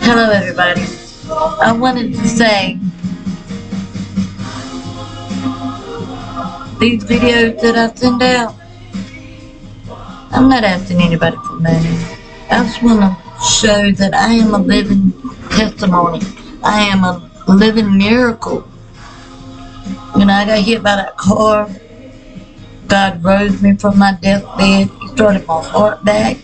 Hello everybody. I wanted to say these videos that I send out, I'm not asking anybody for money. I just want to show that I am a living testimony. I am a living miracle. When I got hit by that car, God rose me from my deathbed. He started my heart back.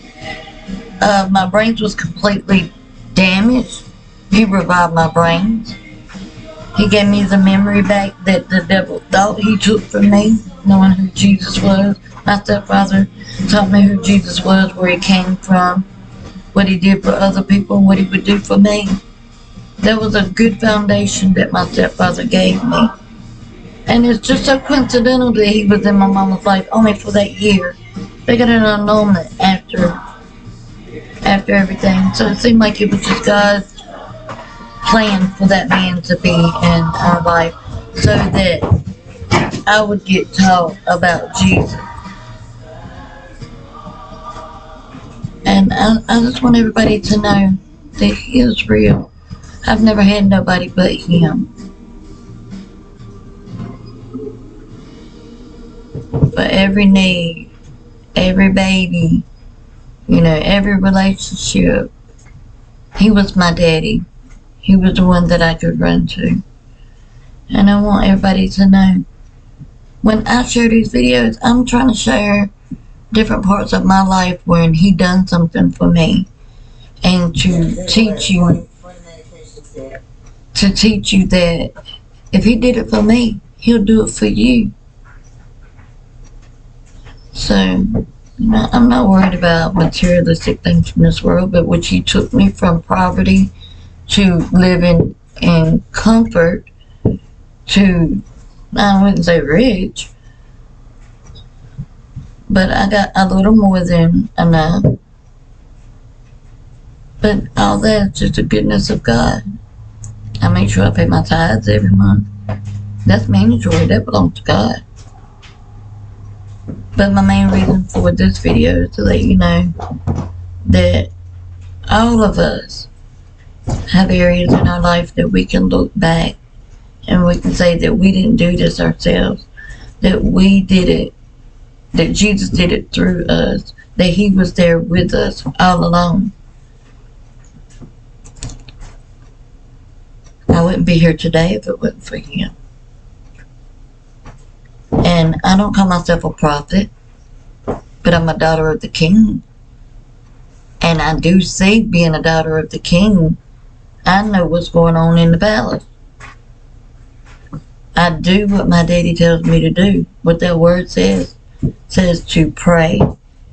My brains was completely damaged. He revived my brains. He gave me the memory back that the devil thought he took from me, knowing who Jesus was. My stepfather taught me who Jesus was, where he came from, what he did for other people, and what he would do for me. That was a good foundation that my stepfather gave me. And it's just so coincidental that he was in my mama's life only for that year. They got an annulment after everything. So it seemed like it was just God's plan for that man to be in our life so that I would get taught about Jesus. And I just want everybody to know that he is real. I've never had nobody but him. For every need, every baby, every relationship, he was my daddy. He was the one that I could run to. And I want everybody to know, when I share these videos, I'm trying to share different parts of my life when he done something for me. And to teach you that if he did it for me, he'll do it for you. So, I'm not worried about materialistic things from this world, but which he took me from poverty to living in comfort to, I wouldn't say rich, but I got a little more than enough. But all that's just the goodness of God. I make sure I pay my tithes every month. That's mandatory. That belongs to God. But my main reason for this video is to let you know that all of us have areas in our life that we can look back and we can say that we didn't do this ourselves, that we did it, that Jesus did it through us, that he was there with us all along. I wouldn't be here today if it wasn't for him. And I don't call myself a prophet, but I'm a daughter of the King. And I do see, being a daughter of the King, I know what's going on in the palace. I do what my daddy tells me to do. What that word says to pray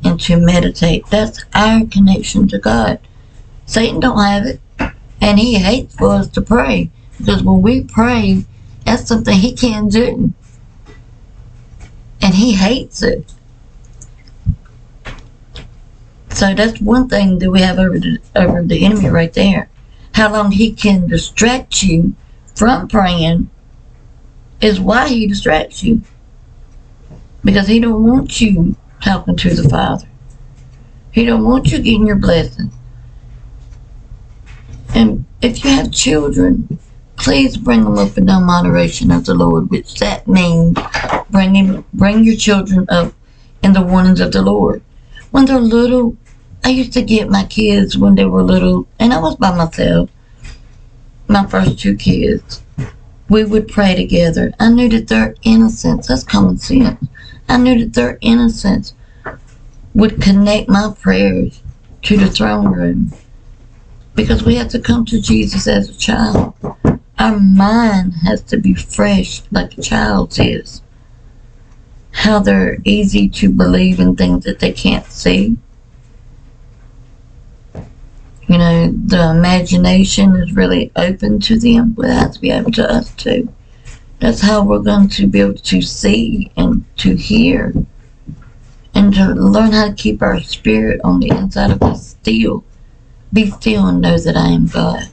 and to meditate. That's our connection to God. Satan don't have it. And he hates for us to pray. Because when we pray, that's something he can't do. And he hates it. So that's one thing that we have over the enemy right there. How long he can distract you from praying is why he distracts you. Because he don't want you talking to the Father. He don't want you getting your blessing. And if you have children, please bring them up in the moderation of the Lord, which that means bring your children up in the warnings of the Lord. When they're little, I used to get my kids when they were little, and I was by myself, my first two kids. We would pray together. I knew that their innocence, that's common sense, I knew that their innocence would connect my prayers to the throne room. Because we have to come to Jesus as a child. Our mind has to be fresh like a child's is. How they're easy to believe in things that they can't see. The imagination is really open to them, but it has to be open to us too. That's how we're going to be able to see and to hear and to learn how to keep our spirit on the inside of us still. Be still and know that I am God.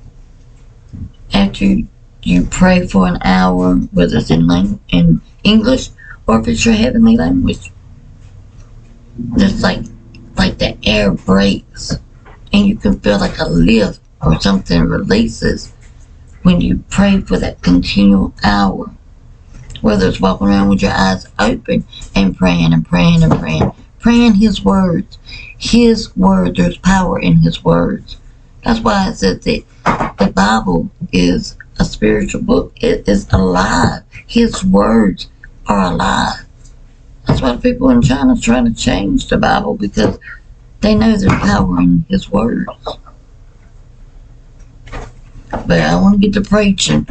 After you pray for an hour, whether it's in English or if it's your heavenly language, just like like the air breaks and you can feel like a lift or something releases when you pray for that continual hour. Whether it's walking around with your eyes open and praying and praying and praying. Praying His words. His word, there's power in His words. That's why it says that the Bible is a spiritual book. It is alive. His words are alive. That's why people in China are trying to change the Bible, because they know there's power in His words. But I want to get to preaching.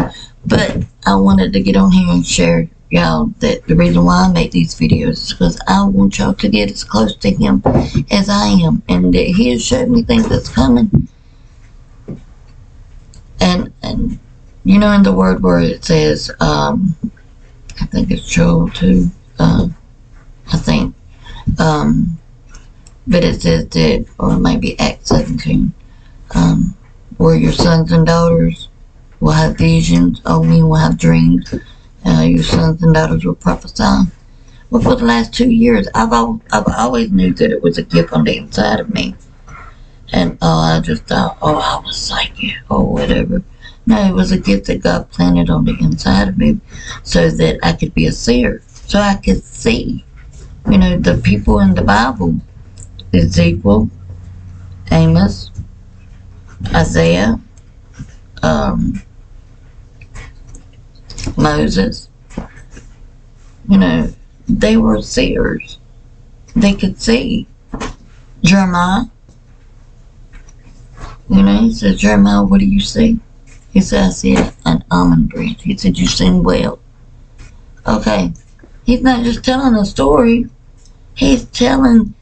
But I wanted to get on here and share y'all that the reason why I make these videos is because I want y'all to get as close to Him as I am, and that He has showed me things that's coming. And you know, in the word where it says, I think it's Joel 2, I think, but it says that, or maybe Acts 17, where your sons and daughters will have visions, men will have dreams, your sons and daughters will prophesy. Well, for the last 2 years, I've always knew that it was a gift on the inside of me. And I just thought, I was psychic or whatever. No, it was a gift that God planted on the inside of me so that I could be a seer, so I could see, you know, the people in the Bible, Ezekiel, Amos, Isaiah, Moses, you know, they were seers. They could see. Jeremiah, you know, he said, Jeremiah, what do you see? He said, I see an almond branch. He said, you sing well. Okay, he's not just telling a story. He's telling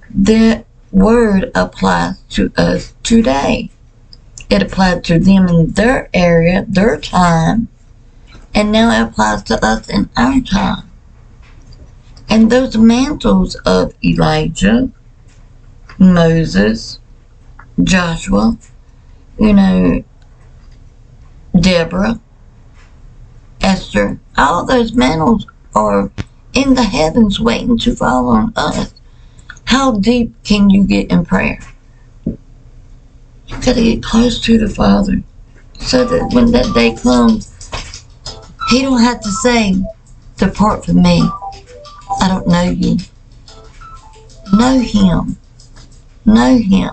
that word applies to us today. It applied to them in their area, their time, and now it applies to us in our time. And those mantles of Elijah, Moses, Joshua, you know, Deborah, Esther, all those mantles are in the heavens waiting to fall on us. How deep can you get in prayer? You gotta get close to the Father, so that when that day comes, He don't have to say, depart from me, I don't know you. Know Him. Know Him.